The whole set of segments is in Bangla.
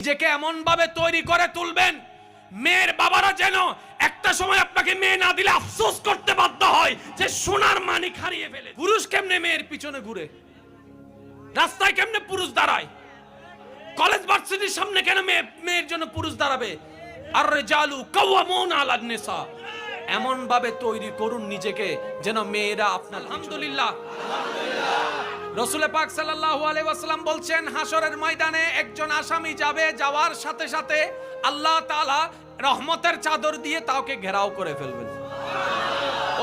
নিজেকে এমন ভাবে তৈরি করে তুলবেন মেয়ের বাবারা যেন একটা সময় আপনাকে মেয়ে না দিলে আফসোস করতে বাধ্য হয় যে সোনার মানিক হারিয়ে ফেলে। পুরুষ কেমনে মেয়ের পিছনে ঘুরে, রাস্তায় কেমনে পুরুষ দাঁড়ায়, কলেজ ভার্সিটির সামনে কেন মেয়ের জন্য পুরুষ দাঁড়াবে। আর রিজালু কাওয়ামুন আলান নিসা, এমন ভাবে তৈরি করুন নিজেকে যেন মেয়েরা আপনার। আলহামদুলিল্লাহ, রাসূল পাক সাল্লাল্লাহু আলাইহি ওয়াসাল্লাম বলছেন হাসরের ময়দানে একজন আসামি যাবে, যাওয়ার সাথে সাথে আল্লাহ তাআলা রহমতের চাদর দিয়ে তাকে ঘেরাও করে ফেলবেন।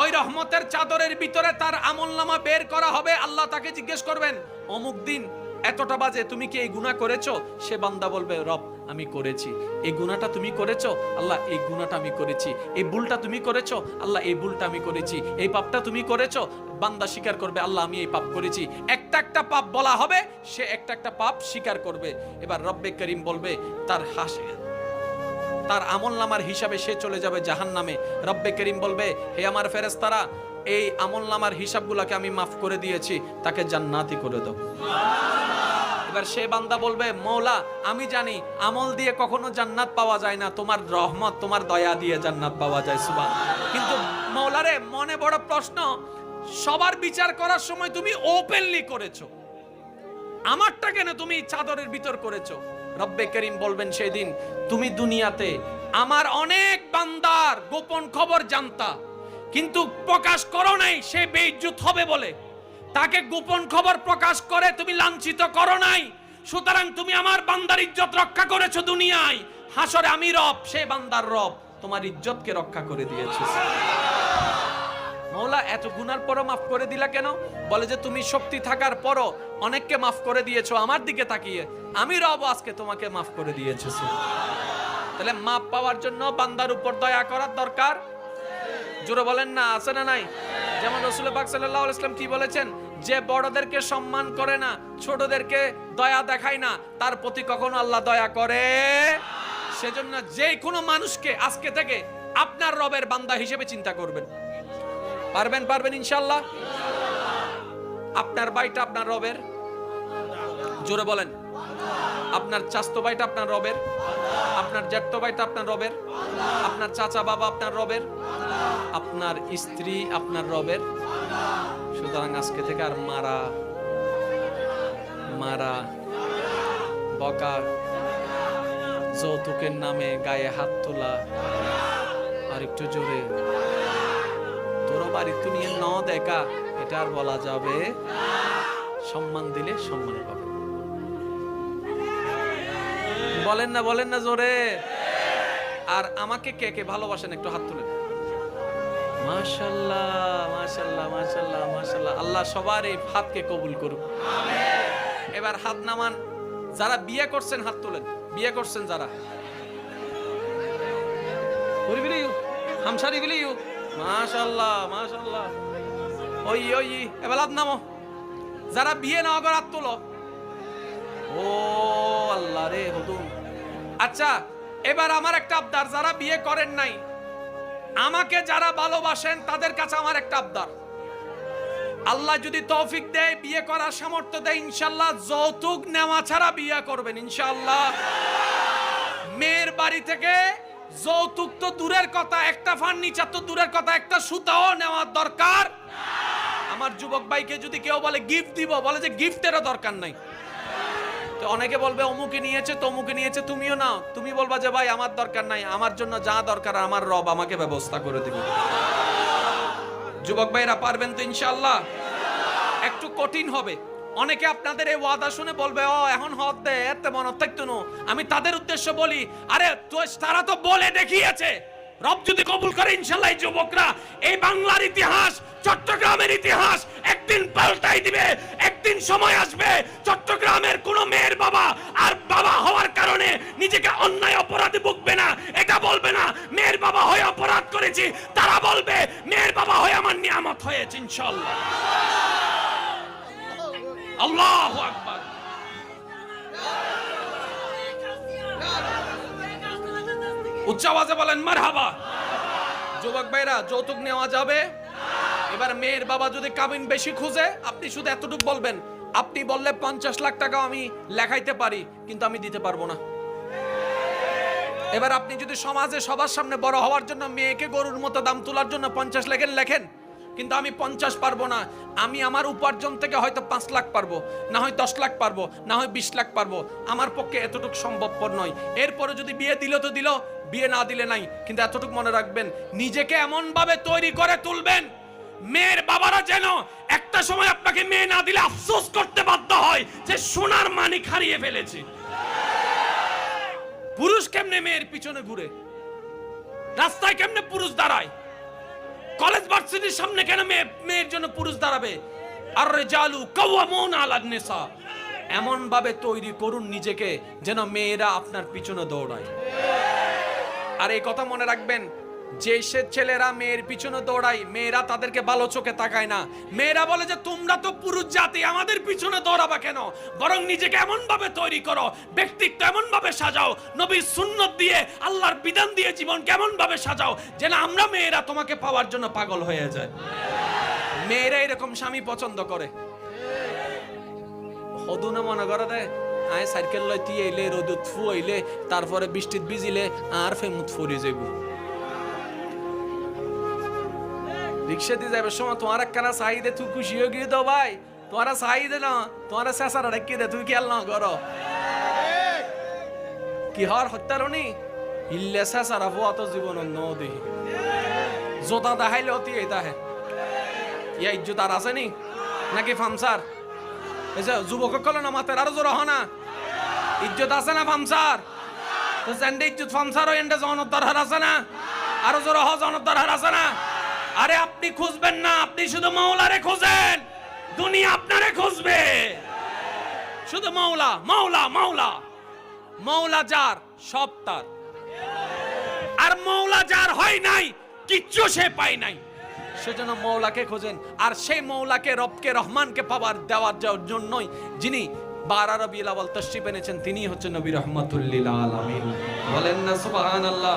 ওই রহমতের চাদরের ভিতরে তার আমলনামা বের করা হবে। আল্লাহ তাকে জিজ্ঞেস করবেন, অমুক দিন এতটা বাজে তুমি কি এই গুনাহ করেছো? সে বান্দা বলবে, রব আমি করেছি। এই গুনাহটা তুমি করেছো? আল্লাহ এই গুনাহটা আমি করেছি। এই ভুলটা তুমি করেছো? আল্লাহ এই ভুলটা আমি করেছি। এই পাপটা তুমি করেছো? বান্দা স্বীকার করবে, আল্লাহ আমি এই পাপ করেছি। একটা একটা পাপ বলা হবে, সে একটা একটা পাপ স্বীকার করবে। এবার রব্বে করিম বলবে তার আমলনামার হিসাবে সে চলে যাবে জাহান্নামে। রব্বে করিম বলবে, হে আমার ফেরেশতারা, এই আমলনামার হিসাবগুলোকে আমি মাফ করে দিয়েছি, তাকে জান্নাতি করে দাও। এবার সে বান্দা বলবে, মওলা আমি জানি আমল দিয়ে কখনো জান্নাত পাওয়া যায় না, তোমার রহমত তোমার দয়া দিয়ে জান্নাত পাওয়া যায়। সুবহানাল্লাহ। কিন্তু মওলা রে, মনে বড় প্রশ্ন, সবার বিচার করার সময় তুমি ওপেনলি করেছো, আমারটা কেন তুমি চাদরের ভিতর করেছো? রব্বে করিম বলবেন সেদিন, তুমি দুনিয়াতে আমার অনেক বান্দার গোপন খবর জানতা, কিন্তু প্রকাশ করো নাই, সে বেইজ্জত হবে বলে। তাকে গোপন খবর প্রকাশ করে তুমি লাঞ্ছিত করো নাই, সুতরাং তুমি আমার বান্দার ইজ্জত রক্ষা করেছো দুনিয়ায়। হাসরে আমি রব, সে বান্দার রব, তোমার ইজ্জতকে রক্ষা করে দিয়েছে। মওলা এত গুনার পরও মাফ করে দিলা কেন? বলে যে তুমি শক্তি থাকার পরও অনেককে মাফ করে দিয়েছো আমার দিকে তাকিয়ে, আমি রব আজকে তোমাকে মাফ করে দিয়েছি। তাহলে মাফ পাওয়ার জন্য বান্দার উপর দয়া করার দরকার। জোরে বলেন না, আছে না নাই? যেমন রাসূল পাক সাল্লাল্লাহু আলাইহি ওয়াসাল্লাম কি বলেছেন, যে বড়দেরকে সম্মান করে না, ছোটদেরকে দয়া দেখায় না, তার প্রতি কখনো আল্লাহ দয়া করে। সেজন্য যে কোনো মানুষকে আজকে থেকে আপনার রবের বান্দা হিসেবে চিন্তা করবেন। পারবেন ইনশাআল্লাহ। আপনার ভাইটা আপনার রবের, জোরে বলেন। আপনার চাচতো ভাইটা আপনার রবের, আপনার জ্যাঠতো ভাইটা আপনার রবের, আপনার চাচা বাবা আপনার রবের, আপনার স্ত্রী আপনার রবের। সুতরাং আজকে থেকে আর মারা বকা, যৌতুকের নামে গায়ে হাত তোলা, আর একটু জোরে তোর বাড়ি তো নিয়ে ন দেখা, এটা আর বলা যাবে। সম্মান দিলে সম্মান পাবে। বলেন না জোরে। আর আমাকে কে কে ভালোবাসেন একটু হাত তুলেন। মাশাআল্লাহ মাশাআল্লাহ মাশাআল্লাহ মাশাআল্লাহ। আল্লাহ সবার এই হাতকে কবুল করুক। এবার হাত নামান। যারা বিয়ে করছেন হাত তুলেন। বিয়ে করছেন যারা, হামসারি বিলিউ, মাশাআল্লাহ মাশাআল্লাহ। ওই এবার হাত নামো। যারা বিয়ে না করে হাত তোলো। ও আল্লাহ রে হুতুম। আচ্ছা, এবার আমার একটা আবদার, যারা বিয়ে করেন নাই, আমাকে যারা ভালোবাসেন তাদের কাছে আমার একটা আবদার, আল্লাহ যদি তৌফিক দেয়, বিয়ে করার সামর্থ্য দেয়, ইনশাআল্লাহ যৌতুক নেওয়া ছাড়া বিয়ে করবেন ইনশাআল্লাহ। মেয়ের বাড়ি থেকে যৌতুক তো দূরের কথা, একটা ফার্নিচার তো দূরের কথা, একটা সুতাও নেওয়ার দরকার। আমার যুবক ভাইকে যদি কেউ বলে গিফট দিব, বলে যে গিফটেরও দরকার নাই। তো অনেকে বলবে অমুকে নিয়েছে তমুকে নিয়েছে, তুমিও নাও। তুমি বলবা যে ভাই আমার দরকার নাই, আমার জন্য যা দরকার আমার রব আমাকে ব্যবস্থা করে দিবে। যুবক ভাইরা পারবেন তো ইনশাআল্লাহ? একটু কঠিন হবে। অনেকে আপনাদের এই ওয়াদা শুনে বলবে, ও এখন হদ দে এতে মনে থাকতো না। আমি তাদের উদ্দেশ্য বলি, আরে তারা তো বলে দেখিয়েছে। রব যদি কবুল করে ইনশাআল্লাহ এই যুবকরা এই বাংলার ইতিহাস, চট্টগ্রামের ইতিহাস একদিন পাল্টাই দিবে। একদিন সময় আসবে চট্টগ্রামের কোন মেয়ের বাবা আর বাবা হওয়ার কারণে নিজেকে অন্যায় অপরাধে ভুগবে না। এটা বলবে না মেয়ের বাবা হয়ে অপরাধ করেছি, তারা বলবে মেয়ের বাবা হয়ে আমার নিয়ামত হয়েছে ইনশাআল্লাহ। আল্লাহু আকবার। উচ্চ আওয়াজে বলেন মারহাবা। যুবক ভাইরা, যৌতুক নেওয়া যাবে। এবার মেয়ের বাবা যদি কাবিন বেশি খুঁজে, আপনি শুধু এতটুকু বলবেন, আপনি বললে 50 লাখ টাকা আমি লেখাইতে পারি, কিন্তু আমি দিতে পারবো না। এবার আপনি যদি সমাজে সবার সামনে বড় হওয়ার জন্য মেয়েকে গরুর মতো দাম তোলার জন্য 50 লেখেন, কিন্তু আমি 50 পারবো না, আমি আমার উপার্জন থেকে হয়তো 5 লাখ পারবো, না হয় 10 লাখ পারবো, না হয় 20 লাখ পারবো, আমার পক্ষে এতটুকু সম্ভবপর নয়। এরপরে যদি বিয়ে দিল তো দিল, বিয়ে না দিলে নাই, কিন্তু এতটুকু মনে রাখবেন, নিজেকে এমন ভাবে তৈরি করে তুলবেন মেয়ের বাবারা যেন একটা সময় আপনাকে মেয়ে না দিলে আফসোস করতে বাধ্য হয় যে সোনার মানিক হারিয়ে ফেলেছে। পুরুষ কেমনে মেয়ের পিছনে ঘুরে, রাস্তায় কেমনে পুরুষ দাঁড়ায়, কলেজ ভার্সিটির সামনে কেন মেয়ের জন্য পুরুষ দাঁড়াবে? আর রিজালু কাওয়ামুনা আলান নিসা, এমন ভাবে তৈরি করুন নিজেকে যেন মেয়েরা আপনার পিছনে দৌড়ায়। আর এই কথা মনে রাখবেন, যে সে ছেলেরা মেয়ের পিছনে দৌড়ায়, মেয়েরা তাদেরকে ভালো চোখে তাকায় না। মেয়েরা বলে যে তোমরা তো পুরুষ জাতি, আমাদের পিছনে দৌড়াবা কেন? বরং নিজেকে এমন ভাবে তৈরি করো, ব্যক্তিত্ব এমন ভাবে সাজাও, নবীর সুন্নত দিয়ে, আল্লাহর বিধান দিয়ে জীবন কেমন ভাবে সাজাও যেন আমরা মেয়েরা তোমাকে পাওয়ার জন্য পাগল হয়ে যায়। মেয়েরা এরকম স্বামী পছন্দ করে। হদুনা মনে করে দেয় আয় সাইকেল লইতে এলে রোদুত ফু হইলে তারপরে বৃষ্টিত ভিজিলে আর ফেমুত ফুরে যাইব। রিক্সা দিয়ে যাবে সময় তোমার একখানা চাহিদে তুই খুশি হয়ে গিয়ে দাও ভাই, তোমার চাহিদে না, তোমার চেঁচারা রেখে দে, তুই খেয়াল না করো কি হর হত্যারণী ইল্লে চেঁচারা ভুয়া জীবন ন দেখি জোতা দেখাইলে অতি এই তাহে ইয়া ইজ্জত আর আছে নি নাকি ফামসার? যুবক কল না মাতের আরো জোর না ইজ্জত আছে না ফামসার? তো জেন্ডে ইজ্জত ফামসার এন্ডে জনত দরকার আছে না? আরো জোর হ জনত দরকার আছে না? আরে আপনি খুঁজবেন না, আপনি শুধু মাওলারে খোঁজেন, দুনিয়া আপনারে খুঁজবে। শুধু মাওলা মাওলা মাওলা, মাওলা যার সব তার। আর মাওলা যার হয় নাই কিচ্ছু সে পায় নাই, সেজন্য মাওলাকে খোঁজেন। আর সেই মাওলাকে রবকে রহমানকে পাওয়ার দেওয়ার জন্যই যিনি 12 রবিউল আউয়াল তাশরীফ এনেছেন তিনি হচ্ছেন নবী রাহমাতুল লিল আলামিন। বলেন না সুবহানাল্লাহ।